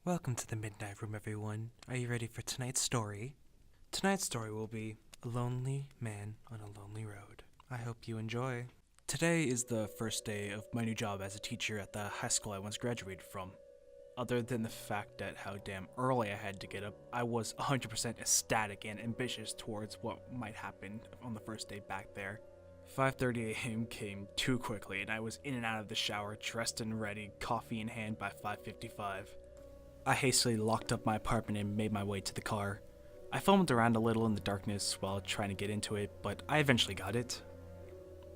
Welcome to the Midnight Room, everyone. Are you ready for tonight's story? Tonight's story will be A Lonely Man on a Lonely Road. I hope you enjoy. Today is the first day of my new job as a teacher at the high school I once graduated from. Other than the fact that how damn early I had to get up, I was 100% ecstatic and ambitious towards what might happen on the first day back there. 5:30 a.m. came too quickly, and I was in and out of the shower, dressed and ready, coffee in hand by 5:55. I hastily locked up my apartment and made my way to the car. I fumbled around a little in the darkness while trying to get into it, but I eventually got it.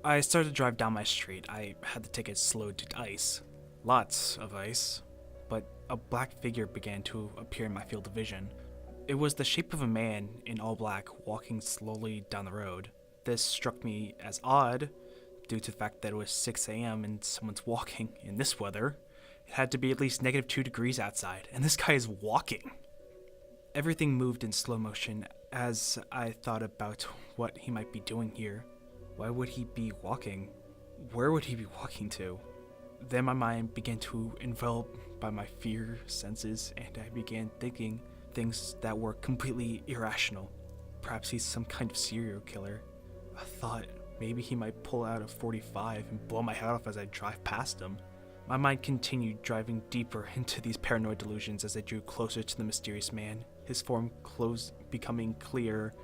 I started to drive down my street. I had to take it slow to ice. Lots of ice. But a black figure began to appear in my field of vision. It was the shape of a man in all black walking slowly down the road. This struck me as odd due to the fact that it was 6 a.m. and someone's walking in this weather. It had to be at least -2 degrees outside, and this guy is walking. Everything moved in slow motion as I thought about what he might be doing here. Why would he be walking? Where would he be walking to? Then my mind began to envelop by my fear senses, and I began thinking things that were completely irrational. Perhaps he's some kind of serial killer. I thought maybe he might pull out a .45 and blow my head off as I drive past him. My mind continued driving deeper into these paranoid delusions as I drew closer to the mysterious man, his form becoming clearer.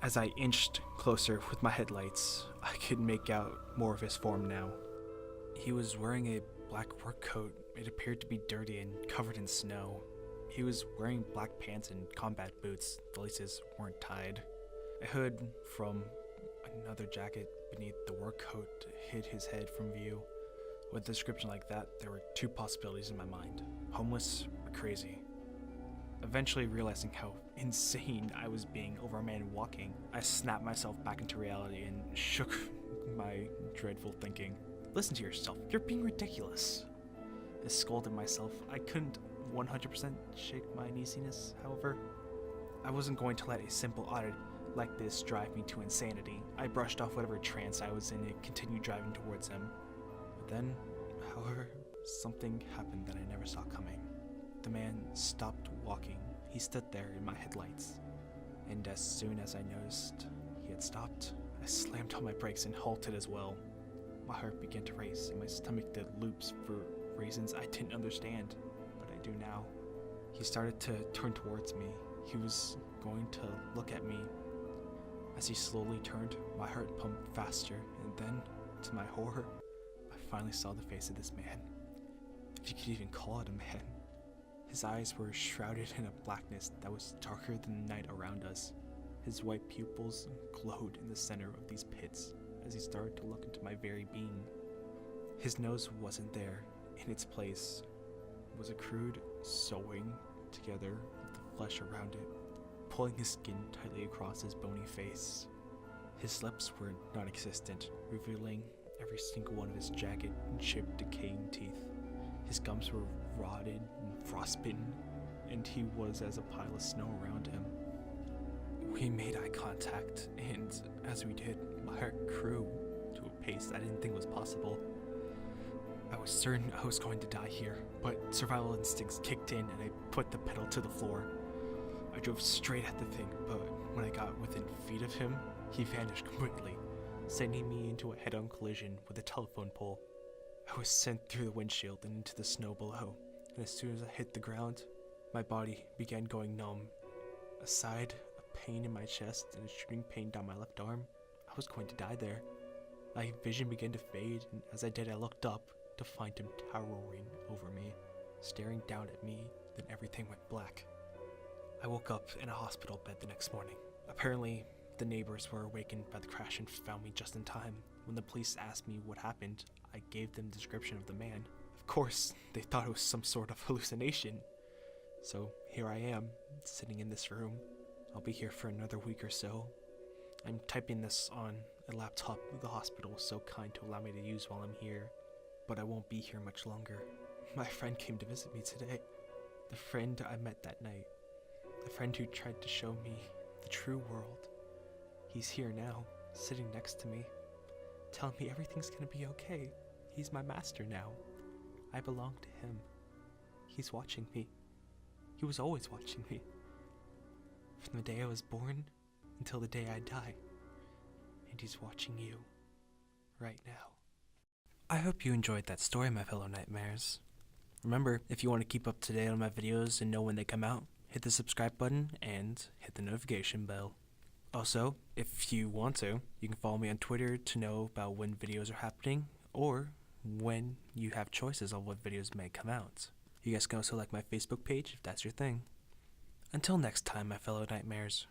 As I inched closer with my headlights, I could make out more of his form now. He was wearing a black work coat. It appeared to be dirty and covered in snow. He was wearing black pants and combat boots. The laces weren't tied. A hood from another jacket beneath the work coat hid his head from view. With a description like that, there were two possibilities in my mind: homeless or crazy. Eventually realizing how insane I was being over a man walking, I snapped myself back into reality and shook my dreadful thinking. Listen to yourself, you're being ridiculous. I scolded myself. I couldn't 100% shake my uneasiness, however. I wasn't going to let a simple audit like this drive me to insanity. I brushed off whatever trance I was in and continued driving towards him. Then, however, something happened that I never saw coming. The man stopped walking. He stood there in my headlights, and as soon as I noticed he had stopped, I slammed on my brakes and halted as well. My heart began to race, and my stomach did loops for reasons I didn't understand, but I do now. He started to turn towards me. He was going to look at me. As he slowly turned, my heart pumped faster, and then, to my horror, I finally saw the face of this man. If you could even call it a man. His eyes were shrouded in a blackness that was darker than the night around us. His white pupils glowed in the center of these pits as he started to look into my very being. His nose wasn't there. In its place was a crude sewing together of the flesh around it, pulling his skin tightly across his bony face. His lips were non-existent, revealing every single one of his jagged, chipped, decaying teeth. His gums were rotted and frostbitten, and he was as a pile of snow around him. We made eye contact, and as we did, my heart grew to a pace I didn't think was possible. I was certain I was going to die here, but survival instincts kicked in and I put the pedal to the floor. I drove straight at the thing, but when I got within feet of him, he vanished completely, sending me into a head-on collision with a telephone pole. I was sent through the windshield and into the snow below, and as soon as I hit the ground, my body began going numb. Aside a pain in my chest and a shooting pain down my left arm, I was going to die there. My vision began to fade, and as I did, I looked up to find him towering over me, staring down at me. Then everything went black. I woke up in a hospital bed the next morning. Apparently, the neighbors were awakened by the crash and found me just in time. When the police asked me what happened, I gave them the description of the man. Of course, they thought it was some sort of hallucination. So here I am, sitting in this room. I'll be here for another week or so. I'm typing this on a laptop the hospital was so kind to allow me to use while I'm here. But I won't be here much longer. My friend came to visit me today. The friend I met that night. The friend who tried to show me the true world. He's here now, sitting next to me, telling me everything's gonna be okay. He's my master now. I belong to him. He's watching me. He was always watching me. From the day I was born until the day I die. And he's watching you right now. I hope you enjoyed that story, my fellow nightmares. Remember, if you want to keep up to date on my videos and know when they come out, hit the subscribe button and hit the notification bell. Also, if you want to, you can follow me on Twitter to know about when videos are happening or when you have choices on what videos may come out. You guys can also like my Facebook page if that's your thing. Until next time, my fellow nightmares.